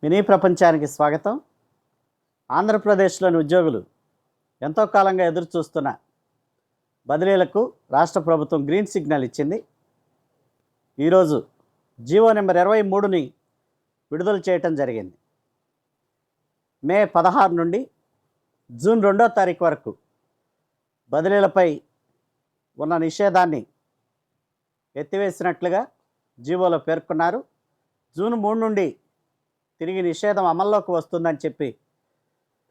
Mini ప్రపంచానికి స్వాగతం. ఆంధ్రప్రదేశ్లోని ఉద్యోగులు ఎంతో కాలంగా ఎదురు చూస్తున్న బదిలీలకు రాష్ట్ర ప్రభుత్వం గ్రీన్ సిగ్నల్ ఇచ్చింది. ఈరోజు జీవో నెంబర్ 23ని విడుదల చేయటం జరిగింది. మే 16 నుండి జూన్ 2వ తారీఖు వరకు బదిలీలపై ఉన్న నిషేధాన్ని ఎత్తివేసినట్లుగా జీవోలో పేర్కొన్నారు. జూన్ 3 నుండి తిరిగి నిషేధం అమల్లోకి వస్తుందని చెప్పి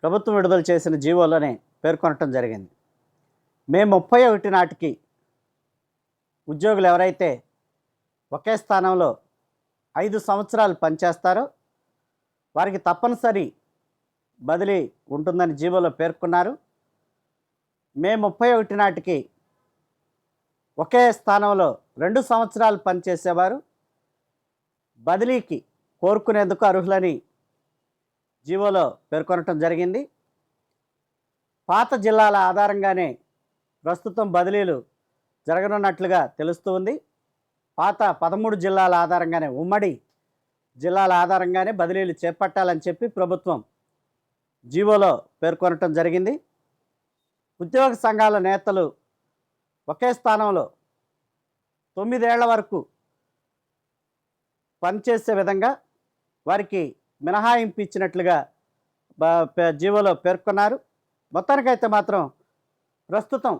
ప్రభుత్వం విడుదల చేసిన జీవోలోనే పేర్కొనటం జరిగింది. మే 31 నాటికి ఉద్యోగులు ఎవరైతే ఒకే స్థానంలో 5 సంవత్సరాలు పనిచేస్తారో వారికి తప్పనిసరి బదిలీ ఉంటుందని జీవోలో పేర్కొన్నారు. మే 31 నాటికి ఒకే స్థానంలో 2 సంవత్సరాలు పనిచేసేవారు బదిలీకి కోరుకునేందుకు అర్హులని జీవోలో పేర్కొనటం జరిగింది. పాత జిల్లాల ఆధారంగానే ప్రస్తుతం బదిలీలు జరగనున్నట్లుగా తెలుస్తూ ఉంది. పాత 13 జిల్లాల ఆధారంగానే, ఉమ్మడి జిల్లాల ఆధారంగానే బదిలీలు చేపట్టాలని చెప్పి ప్రభుత్వం జీవోలో పేర్కొనటం జరిగింది. ఉద్యోగ సంఘాల నేతలు ఒకే స్థానంలో 9 ఏళ్ల వరకు పనిచేసే విధంగా వారికి మినహాయింపు ఇచ్చినట్లుగా జీవోలో పేర్కొన్నారు. మొత్తానికైతే మాత్రం ప్రస్తుతం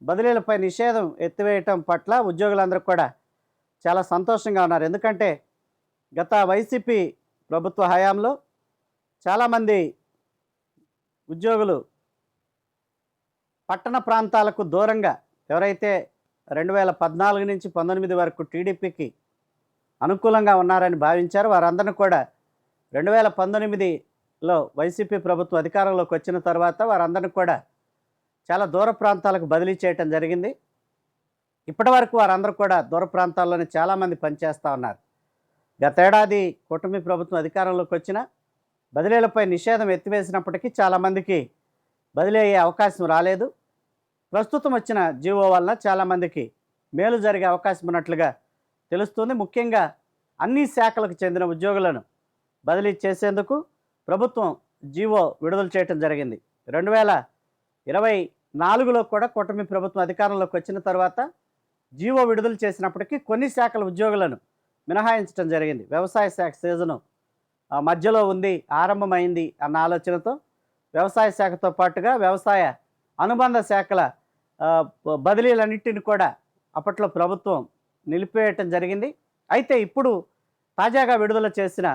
బదిలీలపై నిషేధం ఎత్తివేయటం పట్ల ఉద్యోగులందరూ కూడా చాలా సంతోషంగా ఉన్నారు. ఎందుకంటే గత వైసీపీ ప్రభుత్వ హయాంలో చాలామంది ఉద్యోగులు పట్టణ ప్రాంతాలకు దూరంగా ఎవరైతే 2014 నుంచి 19 వరకు టీడీపీకి అనుకూలంగా ఉన్నారని భావించారు, వారందరినీ కూడా 2019లో వైసీపీ ప్రభుత్వం అధికారంలోకి వచ్చిన తర్వాత వారందరినీ కూడా చాలా దూర ప్రాంతాలకు బదిలీ చేయటం జరిగింది. ఇప్పటి వరకు వారందరూ కూడా దూర ప్రాంతాల్లోనే చాలామంది పనిచేస్తూ ఉన్నారు. గతేడాది కూటమి ప్రభుత్వం అధికారంలోకి వచ్చిన బదిలీలపై నిషేధం ఎత్తివేసినప్పటికీ చాలామందికి బదిలీ అయ్యే అవకాశం రాలేదు. ప్రస్తుతం వచ్చిన జీవో వలన చాలామందికి మేలు జరిగే అవకాశం ఉన్నట్లుగా తెలుస్తుంది. ముఖ్యంగా అన్ని శాఖలకు చెందిన ఉద్యోగులను బదిలీ చేసేందుకు ప్రభుత్వం జీవో విడుదల చేయటం జరిగింది. 2024లో కూడా కూటమి ప్రభుత్వం అధికారంలోకి వచ్చిన తర్వాత జీవో విడుదల చేసినప్పటికీ కొన్ని శాఖల ఉద్యోగులను మినహాయించడం జరిగింది. వ్యవసాయ శాఖ సీజను మధ్యలో ఉంది, ఆరంభమైంది అన్న ఆలోచనతో వ్యవసాయ శాఖతో పాటుగా వ్యవసాయ అనుబంధ శాఖల బదిలీలన్నింటిని కూడా అప్పట్లో ప్రభుత్వం నిలిపివేయటం జరిగింది. అయితే ఇప్పుడు తాజాగా విడుదల చేసిన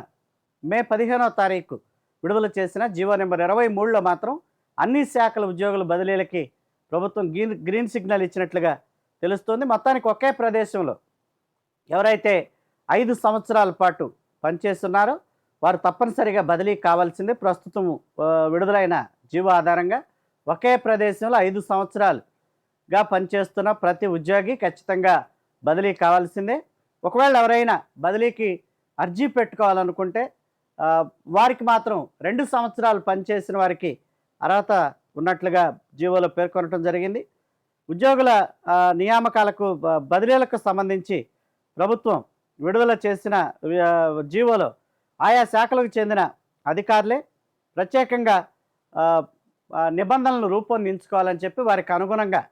మే 15వ తారీఖు విడుదల చేసిన జీవో నెంబర్ 23లో మాత్రం అన్ని శాఖల ఉద్యోగుల బదిలీలకి ప్రభుత్వం గ్రీన్ సిగ్నల్ ఇచ్చినట్లుగా తెలుస్తుంది. మొత్తానికి ఒకే ప్రదేశంలో ఎవరైతే 5 సంవత్సరాల పాటు పనిచేస్తున్నారో వారు తప్పనిసరిగా బదిలీ కావాల్సిందే. ప్రస్తుతం విడుదలైన జీవో ఆధారంగా ఒకే ప్రదేశంలో 5 సంవత్సరాలుగా పనిచేస్తున్న ప్రతి ఉద్యోగి ఖచ్చితంగా బదిలీ కావాల్సిందే. ఒకవేళ ఎవరైనా బదిలీకి అర్జీ పెట్టుకోవాలనుకుంటే వారికి మాత్రం 2 సంవత్సరాలు పనిచేసిన వారికి అర్హత ఉన్నట్లుగా జీవోలో పేర్కొనడం జరిగింది. ఉద్యోగుల నియామకాలకు బదిలీలకు సంబంధించి ప్రభుత్వం విడుదల చేసిన జీవోలో ఆయా శాఖలకు చెందిన అధికారులే ప్రత్యేకంగా నిబంధనలు రూపొందించుకోవాలని చెప్పి, వారికి అనుగుణంగా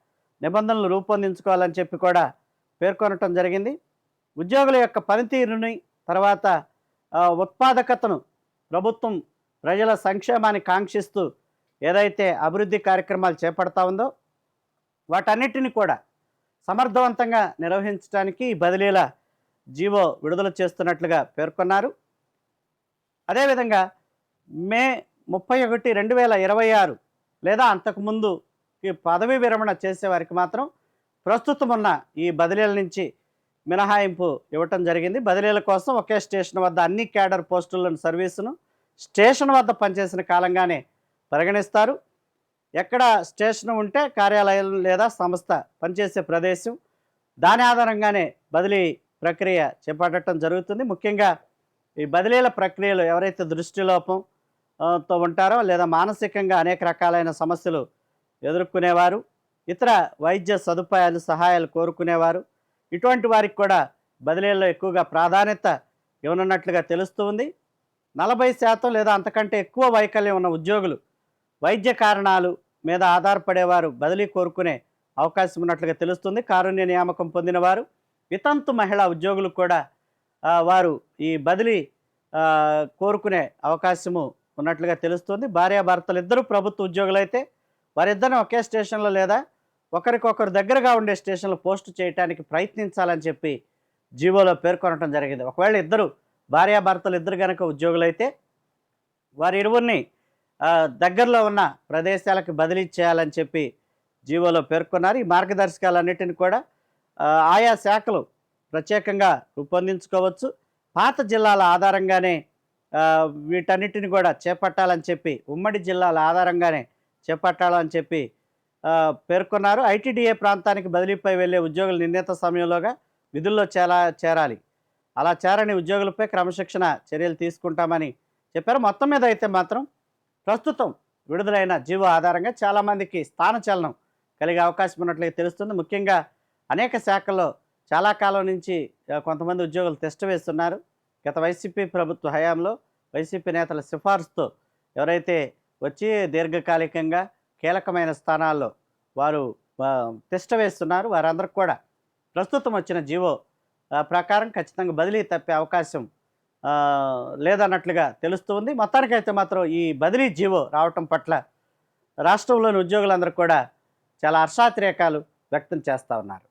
నిబంధనలు రూపొందించుకోవాలని చెప్పి కూడా పేర్కొనటం జరిగింది. ఉద్యోగుల యొక్క పనితీరుని, తర్వాత ఉత్పాదకతను ప్రభుత్వం ప్రజల సంక్షేమాన్ని కాంక్షిస్తూ ఏదైతే అభివృద్ధి కార్యక్రమాలు చేపడతా ఉందో వాటన్నిటిని కూడా సమర్థవంతంగా నిర్వహించడానికి ఈ బదిలీల జీవో విడుదల చేస్తున్నట్లుగా పేర్కొన్నారు. అదేవిధంగా మే 31, 2026 లేదా అంతకుముందు ఈ పదవీ విరమణ చేసేవారికి మాత్రం ప్రస్తుతం ఉన్న ఈ బదిలీల నుంచి మినహాయింపు ఇవ్వటం జరిగింది. బదిలీల కోసం ఒకే స్టేషన్ వద్ద అన్ని క్యాడర్ పోస్టులను సర్వీసును స్టేషన్ వద్ద పనిచేసిన కాలంగానే పరిగణిస్తారు. ఎక్కడ స్టేషన్ ఉంటే కార్యాలయం లేదా సంస్థ పనిచేసే ప్రదేశం, దాని ఆధారంగానే బదిలీ ప్రక్రియ చేపట్టడం జరుగుతుంది. ముఖ్యంగా ఈ బదిలీల ప్రక్రియలో ఎవరైతే దృష్టిలోపంతో ఉంటారో లేదా మానసికంగా అనేక రకాలైన సమస్యలు ఎదుర్కొనేవారు, ఇతర వైద్య సదుపాయాలు సహాయాలు కోరుకునేవారు, ఇటువంటి వారికి కూడా బదిలీల్లో ఎక్కువగా ప్రాధాన్యత ఇవ్వనున్నట్లుగా తెలుస్తుంది. 40% లేదా అంతకంటే ఎక్కువ వైకల్యం ఉన్న ఉద్యోగులు వైద్య కారణాలు మీద ఆధారపడేవారు బదిలీ కోరుకునే అవకాశం ఉన్నట్లుగా తెలుస్తుంది. కారుణ్య నియామకం పొందిన వారు, వితంతు మహిళా ఉద్యోగులు కూడా వారు ఈ బదిలీ కోరుకునే అవకాశము ఉన్నట్లుగా తెలుస్తుంది. భార్యాభర్తలు ఇద్దరు ప్రభుత్వ ఉద్యోగులైతే వారిద్దరిని ఒకే స్టేషన్లో లేదా ఒకరికొకరు దగ్గరగా ఉండే స్టేషన్లో పోస్టు చేయడానికి ప్రయత్నించాలని చెప్పి జీవోలో పేర్కొనడం జరిగింది. ఒకవేళ ఇద్దరు భార్యాభర్తలు ఇద్దరు కనుక ఉద్యోగులైతే వారి ఇరువురిని దగ్గరలో ఉన్న ప్రదేశాలకు బదిలీ చేయాలని చెప్పి జీవోలో పేర్కొన్నారు. ఈ మార్గదర్శకాలన్నిటిని కూడా ఆయా శాఖలు ప్రత్యేకంగా రూపొందించుకోవచ్చు. పాత జిల్లాల ఆధారంగానే వీటన్నిటిని కూడా చేపట్టాలని చెప్పి, ఉమ్మడి జిల్లాల ఆధారంగానే చేపట్టాలని చెప్పి పేర్కొన్నారు. ఐటీడీఏ ప్రాంతానికి బదిలీపై వెళ్లే ఉద్యోగులు నిర్ణీత సమయంలోగా విధుల్లో చేరాలి. అలా చేరని ఉద్యోగులపై క్రమశిక్షణ చర్యలు తీసుకుంటామని చెప్పారు. మొత్తం మీద అయితే మాత్రం ప్రస్తుతం విడుదలైన జీవో ఆధారంగా చాలామందికి స్థానచలనం కలిగే అవకాశం ఉన్నట్లుగా తెలుస్తుంది. ముఖ్యంగా అనేక శాఖల్లో చాలా కాలం నుంచి కొంతమంది ఉద్యోగులు తిష్ట వేస్తున్నారు. గత వైసీపీ ప్రభుత్వ హయాంలో వైసీపీ నేతల సిఫార్సుతో ఎవరైతే వచ్చి దీర్ఘకాలికంగా కీలకమైన స్థానాల్లో వారు తిష్ట వేస్తున్నారు, వారందరికి కూడా ప్రస్తుతం వచ్చిన జీవో ప్రకారం ఖచ్చితంగా బదిలీ తప్పే అవకాశం లేదన్నట్లుగా తెలుస్తుంది. మొత్తానికైతే మాత్రం ఈ బదిలీ జీవో రావటం పట్ల రాష్ట్రంలోని ఉద్యోగులందరూ కూడా చాలా హర్షాతిరేకాలు వ్యక్తం చేస్తూ ఉన్నారు.